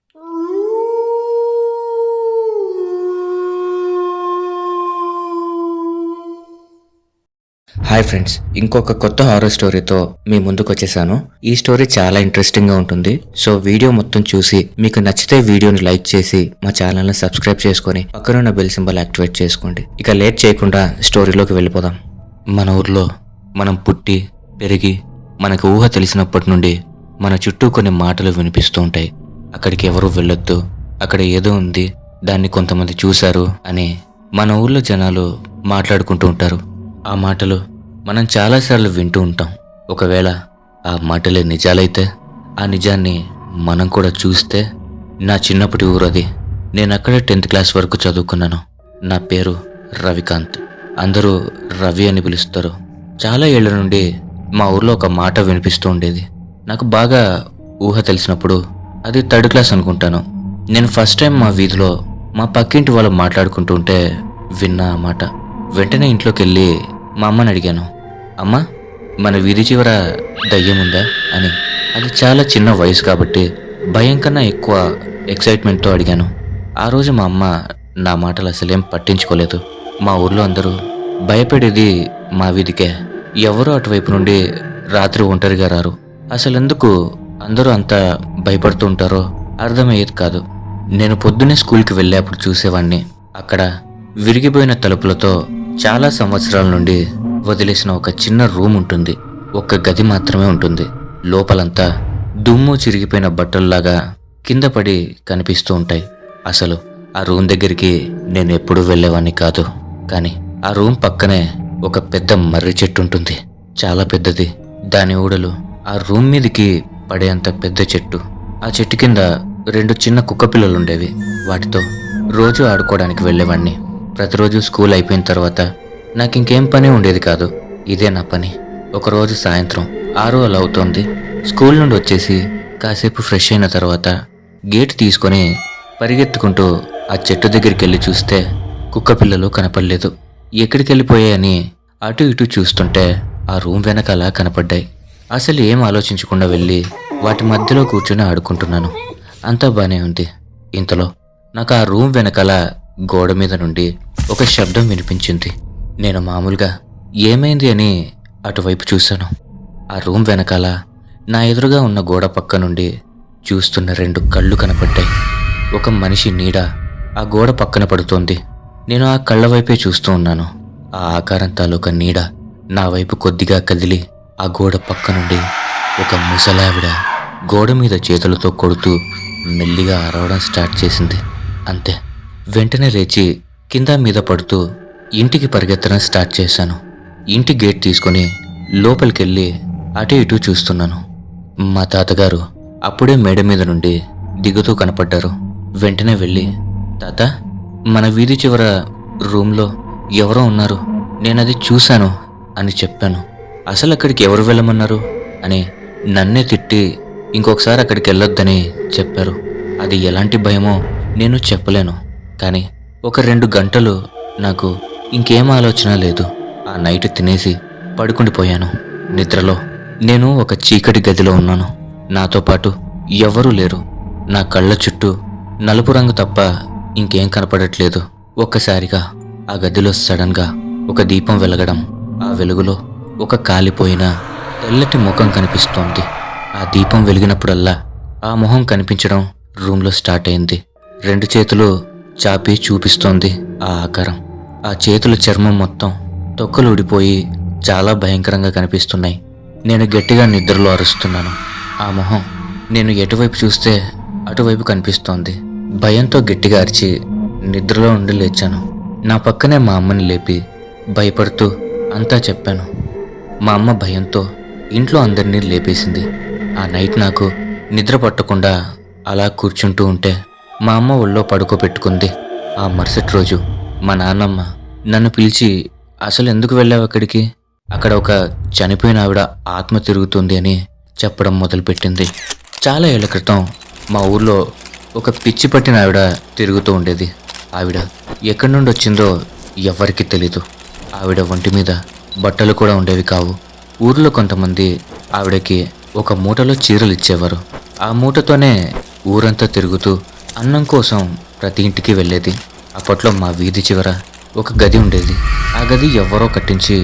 Hi friends, ఇంకొక కొత్త horror స్టోరీతో మీ ముందుకు వచ్చేసాను. ఈ స్టోరీ చాలా ఇంట్రెస్టింగ్ గా ఉంటుంది. సో వీడియో మొత్తం చూసి మీకు నచ్చితే వీడియోని లైక్ చేసి మా ఛానల్ని సబ్స్క్రైబ్ చేసుకొని పక్కనున్న బెల్ సింబల్ యాక్టివేట్ చేసుకోండి. ఇక లేట్ చేయకుండా స్టోరీలోకి వెళ్ళిపోదాం. మన ఊర్లో మనం పుట్టి పెరిగి మనకు ఊహ తెలిసినప్పటి నుండి మన చుట్టూ కొన్ని మాటలు వినిపిస్తూ ఉంటాయి. అక్కడికి ఎవరు వెళ్ళొద్దు, అక్కడ ఏదో ఉంది, దాన్ని కొంతమంది చూశారు అని మన ఊర్లో జనాలు మాట్లాడుకుంటూ ఉంటారు. ఆ మాటలు మనం చాలాసార్లు వింటూ ఉంటాం. ఒకవేళ ఆ మాటలే నిజాలైతే, ఆ నిజాన్ని మనం కూడా చూస్తే. నా చిన్నప్పటి ఊరు అది. నేను అక్కడే 10th క్లాస్ వరకు చదువుకున్నాను. నా పేరు రవికాంత్. అందరూ రవి అని పిలుస్తారు. చాలా ఏళ్ల నుండి మా ఊర్లో ఒక మాట వినిపిస్తూ ఉండేది. నాకు బాగా ఊహ తెలిసినప్పుడు అది 3rd క్లాస్ అనుకుంటాను. నేను ఫస్ట్ టైం మా వీధిలో మా పక్కింటి వాళ్ళు మాట్లాడుకుంటూ ఉంటే విన్నా ఆ మాట. వెంటనే ఇంట్లోకి వెళ్ళి మా అమ్మని అడిగాను, అమ్మా, మన వీధి చివర దయ్యం ఉందా అని. అది చాలా చిన్న వయసు కాబట్టి భయం కన్నా ఎక్కువ ఎక్సైట్మెంట్తో అడిగాను. ఆ రోజు మా అమ్మ నా మాటలు అసలేం పట్టించుకోలేదు. మా ఊర్లో అందరూ భయపడేది మా వీధికే. ఎవరూ అటువైపు నుండి రాత్రి ఒంటరిగా రారు. అసలెందుకు అందరూ అంత భయపడుతూ ఉంటారో అర్థమయ్యేది కాదు. నేను పొద్దున్నే స్కూల్కి వెళ్ళేప్పుడు చూసేవాడిని. అక్కడ విరిగిపోయిన తలుపులతో చాలా సంవత్సరాల నుండి వదిలేసిన ఒక చిన్న రూమ్ ఉంటుంది. ఒక్క గది మాత్రమే ఉంటుంది. లోపలంతా దుమ్ము చిరిగిపోయిన బట్టల్లాగా కింద పడి కనిపిస్తూ ఉంటాయి. అసలు ఆ రూమ్ దగ్గరికి నేను ఎప్పుడూ వెళ్ళేవాడిని కాదు. కానీ ఆ రూమ్ పక్కనే ఒక పెద్ద మర్రి చెట్టు ఉంటుంది. చాలా పెద్దది. దాని ఊడలు ఆ రూమ్ మీదకి పడేంత పెద్ద చెట్టు. ఆ చెట్టు కింద 2 చిన్న కుక్క పిల్లలుండేవి. వాటితో రోజు ఆడుకోవడానికి వెళ్ళేవాడిని. ప్రతిరోజు స్కూల్ అయిపోయిన తర్వాత నాకు ఇంకేం పని ఉండేది కాదు. ఇదే నా పని. ఒకరోజు సాయంత్రం 6 అలా అవుతోంది. స్కూల్ నుండి వచ్చేసి కాసేపు ఫ్రెష్ అయిన తర్వాత గేట్ తీసుకొని పరిగెత్తుకుంటూ ఆ చెట్టు దగ్గరికి వెళ్ళి చూస్తే కుక్క పిల్లలు కనపడలేదు. ఎక్కడికి వెళ్ళిపోయాయని అటు ఇటు చూస్తుంటే ఆ రూమ్ వెనకాల కనపడ్డాయి. అసలు ఏం ఆలోచించకుండా వెళ్ళి వాటి మధ్యలో కూర్చొని ఆడుకుంటున్నాను. అంతా బానే ఉంది. ఇంతలో నాకు ఆ రూమ్ వెనకాల గోడ మీద నుండి ఒక శబ్దం వినిపించింది. నేను మామూలుగా ఏమైంది అని అటువైపు చూశాను. ఆ రూమ్ వెనకాల నా ఎదురుగా ఉన్న గోడ పక్క నుండి చూస్తున్న 2 కళ్ళు కనపడ్డాయి. ఒక మనిషి నీడ ఆ గోడ పక్కన పడుతోంది. నేను ఆ కళ్ళ వైపే చూస్తూ ఉన్నాను. ఆ ఆకారం తాలూకా నీడ నా వైపు కొద్దిగా కదిలి ఆ గోడ పక్క నుండి ఒక ముసలావిడ గోడ మీద చేతులతో కొడుతూ మెల్లిగా అరవడం స్టార్ట్ చేసింది. అంతే. వెంటనే లేచి కింద మీద పడుతూ ఇంటికి పరిగెత్తడం స్టార్ట్ చేశాను. ఇంటి గేట్ తీసుకొని లోపలికెళ్ళి అటు ఇటు చూస్తున్నాను. మా తాతగారు అప్పుడే మేడ మీద నుండి దిగుతూ కనపడ్డారు. వెంటనే వెళ్ళి, తాత, మన వీధి చివర రూమ్లో ఎవరో ఉన్నారు, నేనది చూశాను అని చెప్పాను. అసలు అక్కడికి ఎవరు వెళ్ళమన్నారు అని నన్నే తిట్టి ఇంకొకసారి అక్కడికి వెళ్ళొద్దని చెప్పారు. అది ఎలాంటి భయమో నేను చెప్పలేను. కానీ ఒక 2 గంటలు నాకు ఇంకేం ఆలోచన లేదు. ఆ నైట్ తినేసి పడుకుండిపోయాను. నిద్రలో నేను ఒక చీకటి గదిలో ఉన్నాను. నాతో పాటు ఎవరూ లేరు. నా కళ్ళ చుట్టూ నలుపు రంగు తప్ప ఇంకేం కనపడట్లేదు. ఒక్కసారిగా ఆ గదిలో సడన్గా ఒక దీపం వెలగడం, ఆ వెలుగులో ఒక కాలిపోయిన తెల్లటి ముఖం కనిపిస్తోంది. ఆ దీపం వెలిగినప్పుడల్లా ఆ మొహం కనిపించడం రూమ్లో స్టార్ట్ అయింది. 2 చేతులు చాపి చూపిస్తోంది ఆ ఆకారం. ఆ చేతుల చర్మం మొత్తం తొక్కలు ఊడిపోయి చాలా భయంకరంగా కనిపిస్తున్నాయి. నేను గట్టిగా నిద్రలో అరుస్తున్నాను. ఆ మొహం నేను ఎటువైపు చూస్తే అటువైపు కనిపిస్తోంది. భయంతో గట్టిగా అరిచి నిద్రలో ఉండి లేచాను. నా పక్కనే మా అమ్మని లేపి భయపడుతూ అంతా చెప్పాను. మా అమ్మ భయంతో ఇంట్లో అందరినీ లేపేసింది. ఆ నైట్ నాకు నిద్ర పట్టకుండా అలా కూర్చుంటూ ఉంటే మా అమ్మ ఒళ్ళో పడుకోబెట్టుకుంది. ఆ మరుసటి రోజు మా నాన్నమ్మ నన్ను పిలిచి, అసలు ఎందుకు వెళ్ళావు అక్కడికి, అక్కడ ఒక చనిపోయిన ఆవిడ ఆత్మ తిరుగుతుంది అని చెప్పడం మొదలుపెట్టింది. చాలా ఏళ్ల క్రితం మా ఊర్లో ఒక పిచ్చి పట్టిన ఆవిడ తిరుగుతూ ఉండేది. ఆవిడ ఎక్కడి నుండి వచ్చిందో ఎవరికీ తెలీదు. ఆవిడ ఒంటి మీద బట్టలు కూడా ఉండేవి కావు. ఊర్లో కొంతమంది ఆవిడకి ఒక మూటలో చీరలు ఇచ్చేవారు. ఆ మూటతోనే ఊరంతా తిరుగుతూ అన్నం కోసం ప్రతి ఇంటికి వెళ్ళేది. అప్పట్లో మా వీధి చివర ఒక గది ఉండేది. ఆ గది ఎవరో కట్టించి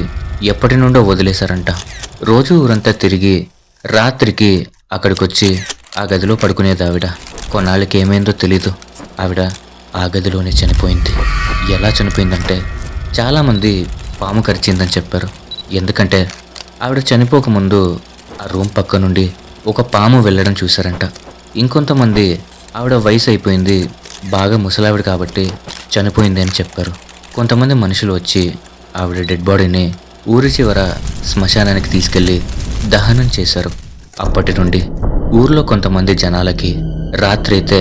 ఎప్పటి నుండో వదిలేశారంట. రోజు ఊరంతా తిరిగి రాత్రికి అక్కడికొచ్చి ఆ గదిలో పడుకునేది ఆవిడ. కొన్నాళ్ళకి ఏమైందో తెలీదు, ఆవిడ ఆ గదిలోనే చనిపోయింది. ఎలా చనిపోయిందంటే చాలామంది పాము కరిచిందని చెప్పారు. ఎందుకంటే ఆవిడ చనిపోకముందు ఆ రూమ్ పక్క నుండి ఒక పాము వెళ్ళడం చూశారంట. ఇంకొంతమంది ఆవిడ వయసు అయిపోయింది, బాగా ముసలావిడ కాబట్టి చనిపోయింది అని చెప్పారు. కొంతమంది మనుషులు వచ్చి ఆవిడ డెడ్ బాడీని ఊరి చివర శ్మశానానికి తీసుకెళ్లి దహనం చేశారు. అప్పటి నుండి ఊర్లో కొంతమంది జనాలకి రాత్రి అయితే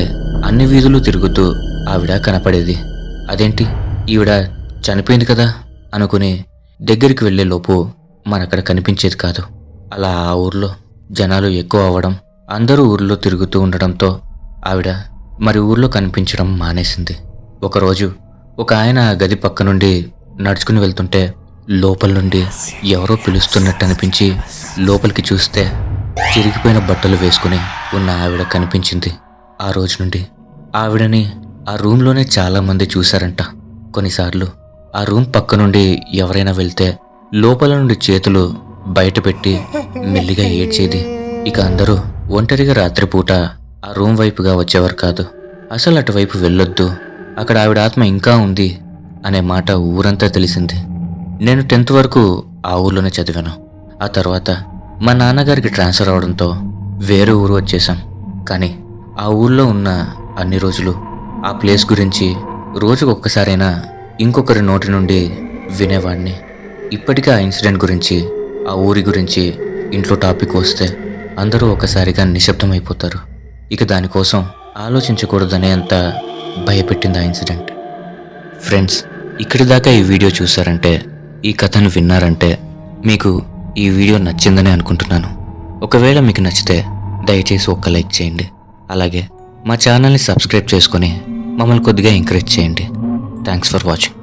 అన్ని వీధులు తిరుగుతూ ఆవిడ కనపడేది. అదేంటి ఈవిడ చనిపోయింది కదా అనుకుని దగ్గరికి వెళ్లే లోపు మనక్కడ కనిపించేది కాదు. అలా ఆ ఊర్లో జనాలు ఎక్కువ అవ్వడం, అందరూ ఊర్లో తిరుగుతూ ఉండడంతో ఆవిడ మరి ఊర్లో కనిపించడం మానేసింది. ఒకరోజు ఒక ఆయన ఆ గది పక్క నుండి నడుచుకుని వెళ్తుంటే లోపల నుండి ఎవరో పిలుస్తున్నట్టు అనిపించి లోపలికి చూస్తే చిరిగిపోయిన బట్టలు వేసుకుని ఉన్న ఆవిడ కనిపించింది. ఆ రోజు నుండి ఆవిడని ఆ రూమ్లోనే చాలామంది చూశారంట. కొన్నిసార్లు ఆ రూమ్ పక్క నుండి ఎవరైనా వెళ్తే లోపల నుండి చేతులు బయట పెట్టి మెల్లిగా ఏడ్చేది. ఇక అందరూ ఒంటరిగా రాత్రిపూట ఆ రూమ్ వైపుగా వచ్చేవారు కాదు. అసలు అటువైపు వెళ్ళొద్దు, అక్కడ ఆవిడ ఆత్మ ఇంకా ఉంది అనే మాట ఊరంతా తెలిసింది. నేను 10th వరకు ఆ ఊర్లోనే చదివాను. ఆ తర్వాత మా నాన్నగారికి ట్రాన్స్ఫర్ అవడంతో వేరే ఊరు వచ్చేసాం. కానీ ఆ ఊర్లో ఉన్న అన్ని రోజులు ఆ ప్లేస్ గురించి రోజుకు ఒక్కసారైనా ఇంకొకరి నోటి నుండి వినేవాడిని. ఇప్పటికీ ఆ ఇన్సిడెంట్ గురించి, ఆ ఊరి గురించి ఇంట్లో టాపిక్ వస్తే అందరూ ఒకసారిగా నిశ్శబ్దమైపోతారు. ఇక దానికోసం ఆలోచించకూడదనే అంత భయపెట్టింది ఆ ఇన్సిడెంట్. ఫ్రెండ్స్, ఇక్కడి దాకా ఈ వీడియో చూసారంటే, ఈ కథను విన్నారంటే మీకు ఈ వీడియో నచ్చిందని అనుకుంటున్నాను. ఒకవేళ మీకు నచ్చితే దయచేసి ఒక్క లైక్ చేయండి. అలాగే మా ఛానల్ని సబ్స్క్రైబ్ చేసుకొని మమ్మల్ని కొద్దిగా ఎంకరేజ్ చేయండి. Thanks for watching.